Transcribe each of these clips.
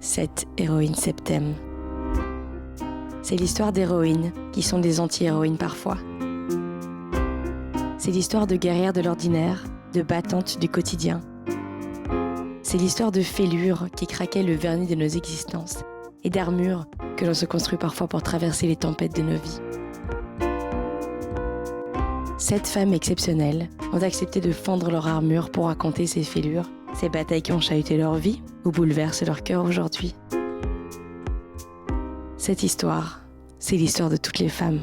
7 héroïnes septem. C'est l'histoire d'héroïnes qui sont des anti-héroïnes parfois. C'est l'histoire de guerrières de l'ordinaire, de battantes du quotidien. C'est l'histoire de fêlures qui craquaient le vernis de nos existences et d'armures que l'on se construit parfois pour traverser les tempêtes de nos vies. 7 femmes exceptionnelles ont accepté de fendre leur armure pour raconter ces fêlures, ces batailles qui ont chahuté leur vie ou bouleversé leur cœur aujourd'hui. Cette histoire, c'est l'histoire de toutes les femmes.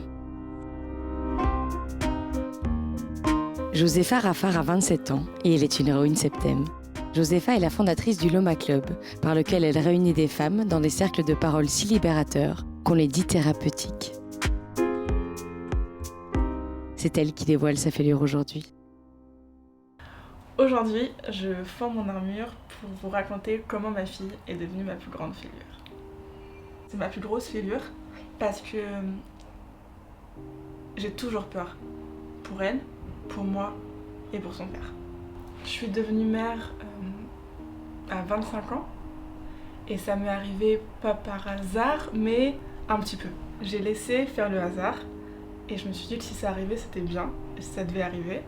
Joséfa Raffard a 27 ans et elle est une héroïne septem. Joséfa est la fondatrice du Loma Club, par lequel elle réunit des femmes dans des cercles de parole si libérateurs qu'on les dit thérapeutiques. C'est elle qui dévoile sa fêlure aujourd'hui. Aujourd'hui, je fends mon armure pour vous raconter comment ma fille est devenue ma plus grande fêlure. C'est ma plus grosse fêlure parce que j'ai toujours peur pour elle, pour moi et pour son père. Je suis devenue mère à 25 ans et ça m'est arrivé pas par hasard mais un petit peu. J'ai laissé faire le hasard et je me suis dit que si ça arrivait c'était bien, et si ça devait arriver,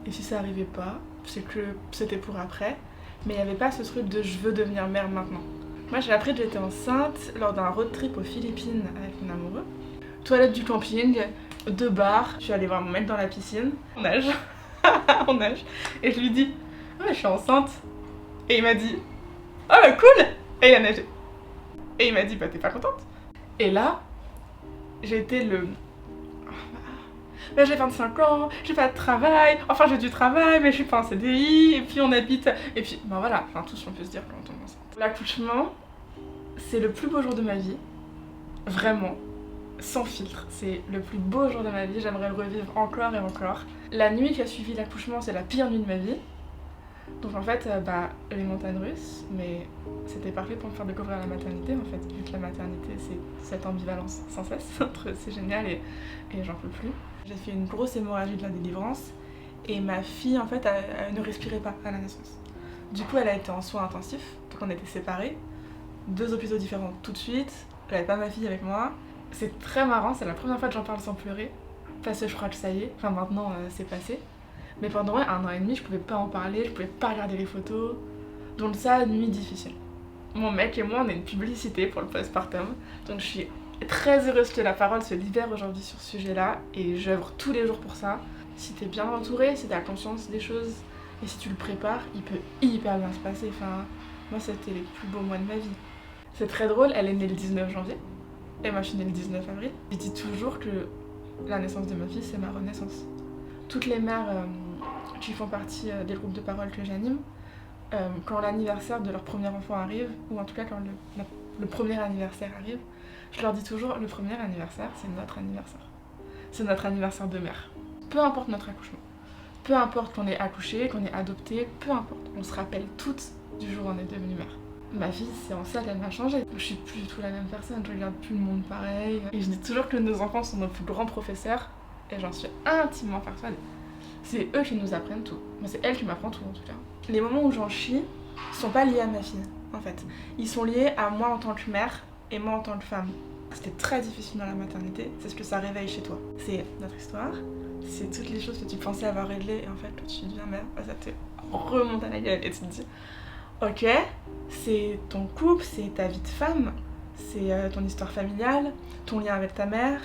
et si ça arrivait pas, c'est que c'était pour après, mais il n'y avait pas ce truc de je veux devenir mère maintenant. Moi j'ai appris que j'étais enceinte lors d'un road trip aux Philippines avec mon amoureux. Toilette du camping, 2 bars, je suis allée voir mon mec dans la piscine, on nage, on nage, et je lui dis « Ah mais je suis enceinte !» Et il m'a dit « Oh bah cool !» Et il a nagé. Et il m'a dit « Bah t'es pas contente ?» Et là, j'ai été le... Ben, j'ai 25 ans, j'ai pas de travail, enfin j'ai du travail mais je suis pas en CDI, et puis on habite, et puis ben voilà, enfin tout ce qu'on peut se dire quand on tombe enceinte. L'accouchement, c'est le plus beau jour de ma vie, vraiment, sans filtre, c'est le plus beau jour de ma vie, j'aimerais le revivre encore et encore. La nuit qui a suivi l'accouchement, c'est la pire nuit de ma vie, donc en fait, les montagnes russes, mais c'était parfait pour me faire découvrir la maternité en fait, vu que la maternité c'est cette ambivalence sans cesse entre c'est génial et j'en peux plus. J'ai fait une grosse hémorragie de la délivrance et ma fille en fait elle ne respirait pas à la naissance. Du coup elle a été en soins intensifs, donc on était séparés, 2 hôpitaux différents tout de suite, j'avais pas ma fille avec moi. C'est très marrant, c'est la première fois que j'en parle sans pleurer, parce que je crois que ça y est, enfin maintenant c'est passé. Mais pendant 1 an et demi je pouvais pas en parler, je pouvais pas regarder les photos, donc ça, nuit difficile. Mon mec et moi on est une publicité pour le postpartum, donc je suis très heureuse que la parole se libère aujourd'hui sur ce sujet-là et j'œuvre tous les jours pour ça. Si t'es bien entouré, si t'as conscience des choses et si tu le prépares, il peut hyper bien se passer. Enfin, moi c'était les plus beaux mois de ma vie. C'est très drôle, elle est née le 19 janvier et moi je suis née le 19 avril. Je dis toujours que la naissance de ma fille c'est ma renaissance. Toutes les mères qui font partie des groupes de parole que j'anime, quand l'anniversaire de leur premier enfant arrive, ou en tout cas quand le premier anniversaire arrive, je leur dis toujours, le premier anniversaire, c'est notre anniversaire. C'est notre anniversaire de mère. Peu importe notre accouchement, peu importe qu'on ait accouché, qu'on ait adopté, peu importe, on se rappelle toutes du jour où on est devenue mère. Ma fille, c'est en ça qu'elle m'a changé. Je suis plus du tout la même personne, je regarde plus le monde pareil. Et je dis toujours que nos enfants sont nos plus grands professeurs, et j'en suis intimement persuadée. C'est eux qui nous apprennent tout. Moi, c'est elle qui m'apprend tout en tout cas. Les moments où j'en chie sont pas liés à ma fille, en fait. Ils sont liés à moi en tant que mère et moi en tant que femme. C'était très difficile dans la maternité, c'est ce que ça réveille chez toi. C'est notre histoire, c'est toutes les choses que tu pensais avoir réglées et en fait quand tu deviens mère, ça te remonte à la gueule et tu te dis ok, c'est ton couple, c'est ta vie de femme, c'est ton histoire familiale, ton lien avec ta mère,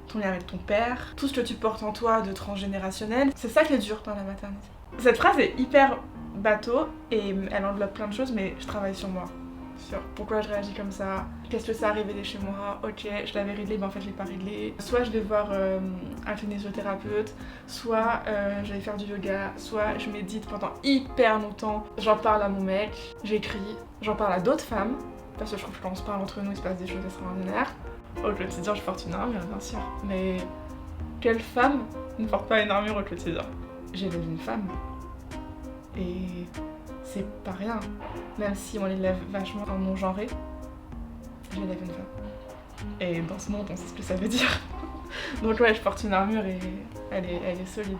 ton lien avec ton père, tout ce que tu portes en toi de transgénérationnel, c'est ça qui est dur dans la maternité. Cette phrase est hyper bateau et elle englobe plein de choses mais je travaille sur moi. Sur pourquoi je réagis comme ça, qu'est-ce que ça a révélé chez moi, ok, je l'avais réglé, mais en fait je l'ai pas réglé. Soit je vais voir un kinésithérapeute, soit je vais faire du yoga, soit je médite pendant hyper longtemps, j'en parle à mon mec, j'écris, j'en parle à d'autres femmes, parce que je trouve que quand on se parle entre nous il se passe des choses extraordinaires. Au quotidien je porte une armure bien sûr, mais quelle femme ne porte pas une armure au quotidien? J'élève une femme, et c'est pas rien, même si on l'élève vachement en non-genré, j'élève une femme. Et dans ce monde, on sait ce que ça veut dire. Donc ouais, je porte une armure et elle est solide.